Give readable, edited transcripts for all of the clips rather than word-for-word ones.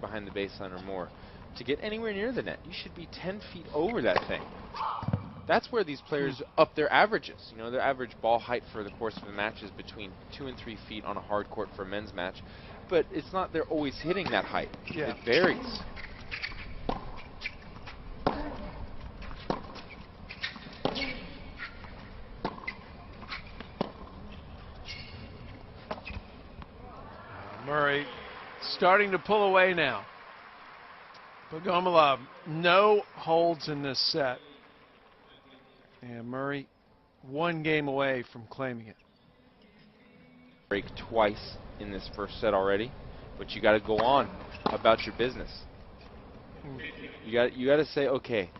behind the baseline or more. To get anywhere near the net, you should be 10 feet over that thing. That's where these players up their averages. You know, their average ball height for the course of a match is between 2 and 3 feet on a hard court for a men's match. But it's not they're always hitting that height. Yeah. It varies. Murray starting to pull away now. Bogomolov, no holds in this set. And Murray, one game away from claiming it. Break twice in this first set already, but you got to go on about your business. You got to say, okay,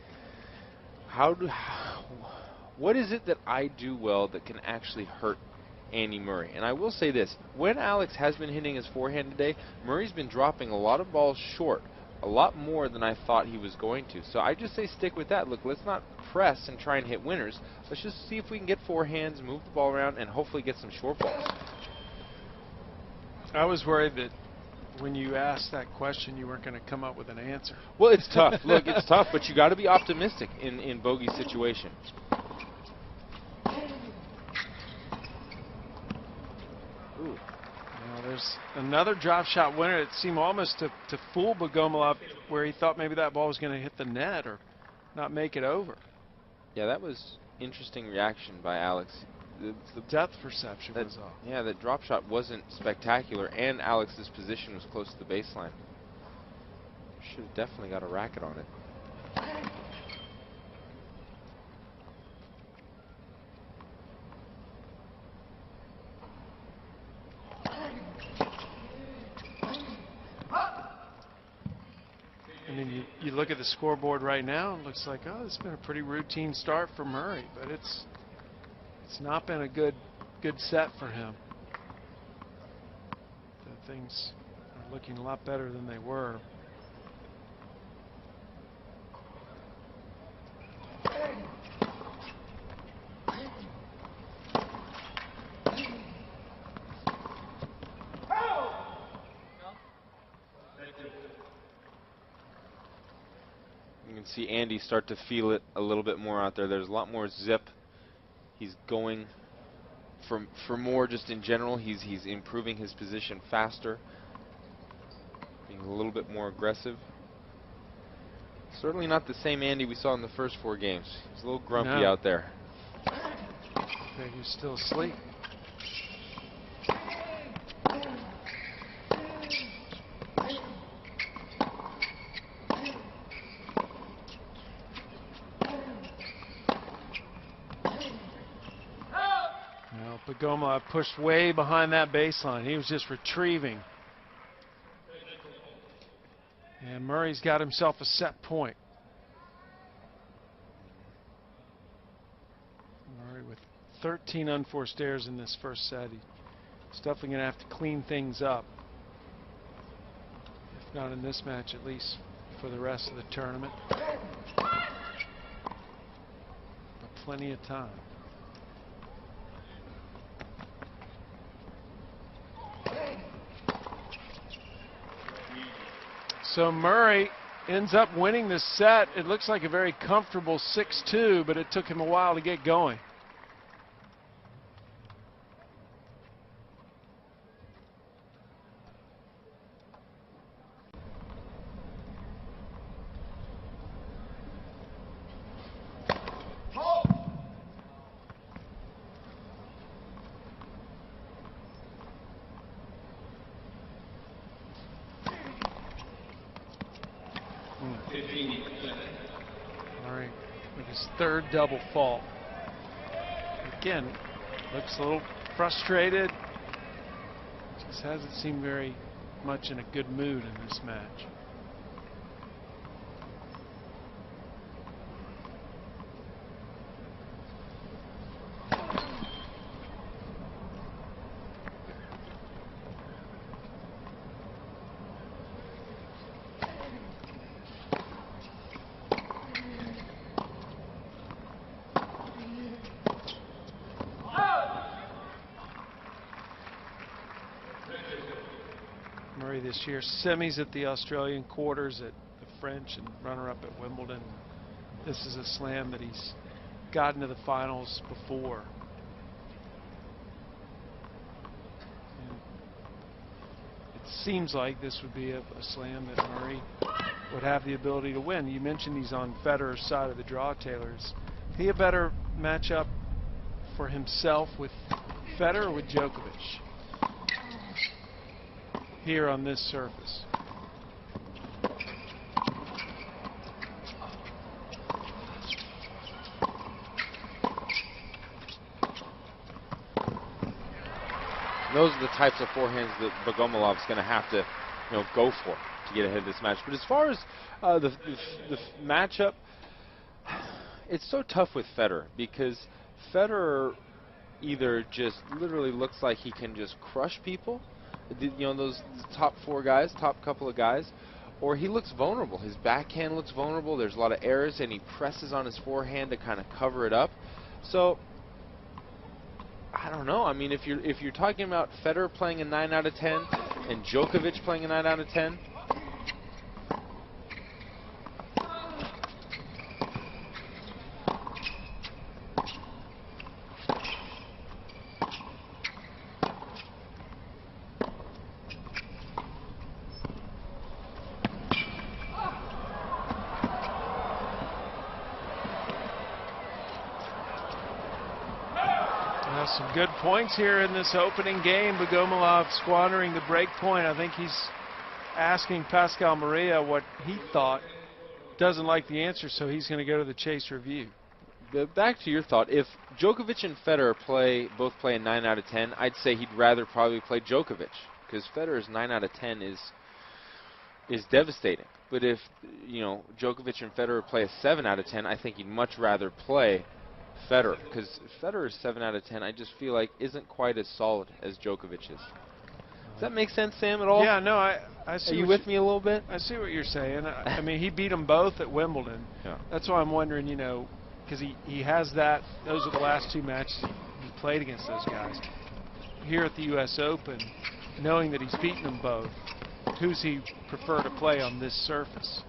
what is it that I do well that can actually hurt Andy Murray? And I will say this, when Alex has been hitting his forehand today, Murray's been dropping a lot of balls short, a lot more than I thought he was going to. So I just say stick with that. Look, let's not press and try and hit winners. Let's just see if we can get forehands, move the ball around, and hopefully get some short balls. I was worried that when you asked that question, you weren't going to come up with an answer. Well, it's tough. Look, it's tough, but you got to be optimistic in Bogey's situation. Ooh. Now there's another drop shot winner. It seemed almost to fool Bogomolov, where he thought maybe that ball was going to hit the net or not make it over. Yeah, that was interesting reaction by Alex. The depth perception was off. Yeah, that drop shot wasn't spectacular, and Alex's position was close to the baseline. Should have definitely got a racket on it. I mean, you look at the scoreboard right now, it looks like, oh, it's been a pretty routine start for Murray, but it's not been a good set for him. Things are looking a lot better than they were. You can see Andy start to feel it a little bit more out there. There's a lot more zip. He's going for more just in general. He's improving his position faster, being a little bit more aggressive. Certainly not the same Andy we saw in the first 4 games. He's a little grumpy out there. Maybe he's still asleep. Bogomolov pushed way behind that baseline. He was just retrieving. And Murray's got himself a set point. Murray with 13 unforced errors in this first set. He's definitely going to have to clean things up. If not in this match, at least for the rest of the tournament. But plenty of time. So Murray ends up winning this set. It looks like a very comfortable 6-2, but it took him a while to get going. Murray with his 3rd double fault. Again, looks a little frustrated. Just hasn't seemed very much in a good mood in this match. This this year. Semis at the Australian, quarters at the French, and runner-up at Wimbledon. This is a slam that he's gotten to the finals before. And it seems like this would be a slam that Murray would have the ability to win. You mentioned he's on Federer's side of the draw, Taylor. Is he a better matchup for himself with Federer or with Djokovic here on this surface? Those are the types of forehands that Bogomolov's going to have to, go for to get ahead of this match. But as far as the matchup, it's so tough with Federer because Federer either just literally looks like he can just crush people, those top couple of guys, or he looks vulnerable. His backhand looks vulnerable. There's a lot of errors, and he presses on his forehand to kind of cover it up. So I don't know. I mean, if you're talking about Federer playing a 9 out of 10 and Djokovic playing a 9 out of 10, some good points here in this opening game. Bogomolov squandering the break point. I think he's asking Pascal Maria what he thought. Doesn't like the answer, so he's going to go to the chase review. Back to your thought, if Djokovic and Federer both play a 9 out of 10, I'd say he'd rather probably play Djokovic because Federer's 9 out of 10 is devastating. But if Djokovic and Federer play a 7 out of 10, I think he'd much rather play Federer, because Federer's 7 out of 10 I just feel like isn't quite as solid as Djokovic's. Does that make sense, Sam, at all? Yeah, no, I see. Are you with me a little bit? I see what you're saying. I mean, he beat them both at Wimbledon. Yeah. That's why I'm wondering, because he has that. Those are the last two matches he played against those guys. Here at the U.S. Open, knowing that he's beaten them both, who's he prefer to play on this surface?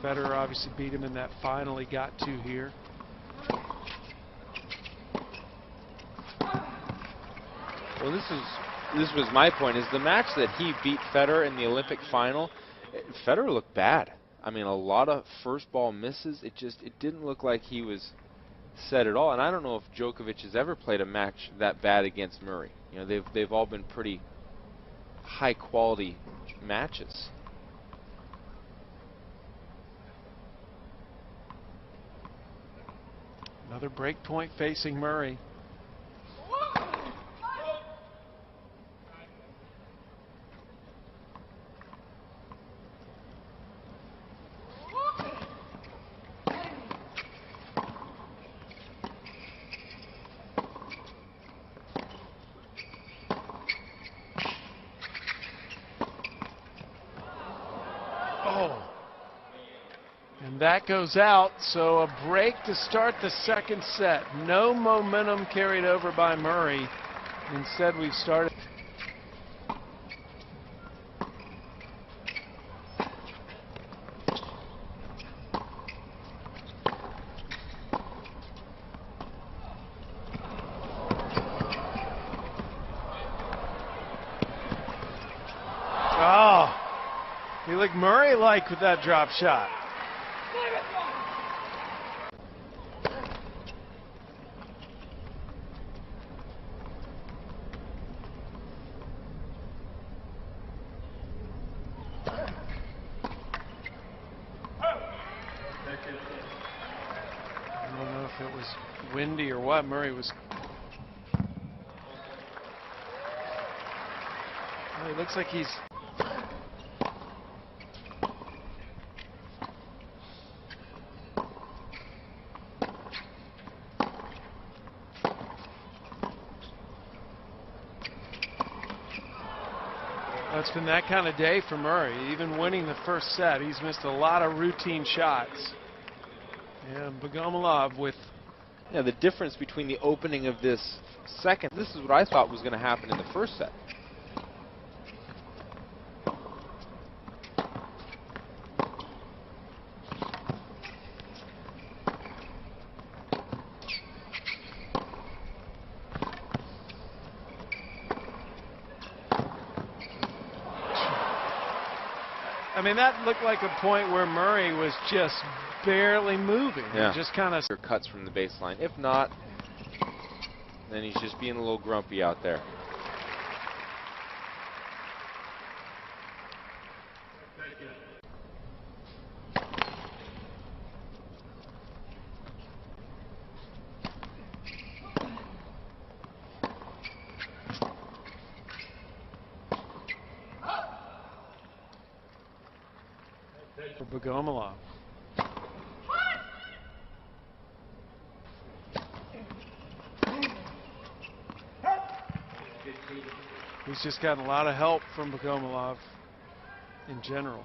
Federer obviously beat him in that final he got to here. Well, this was my point, is the match that he beat Federer in the Olympic final, Federer looked bad. I mean, a lot of first ball misses. It didn't look like he was set at all. And I don't know if Djokovic has ever played a match that bad against Murray. They've all been pretty high quality matches. Another break point facing Murray. That goes out, so a break to start the second set. No momentum carried over by Murray. Instead, we've started. Oh, he looked Murray-like with that drop shot. I don't know if it was windy or what. Murray was. Well, it looks like he's. It's been that kind of day for Murray. Even winning the first set, he's missed a lot of routine shots. And Bogomolov with... Yeah, the difference between the opening of this second, this is what I thought was going to happen in the first set. I mean, that looked like a point where Murray was just barely moving. Yeah. Just kind of cuts from the baseline. If not, then he's just being a little grumpy out there. for Bogomolov. He's just gotten a lot of help from Bogomolov in general.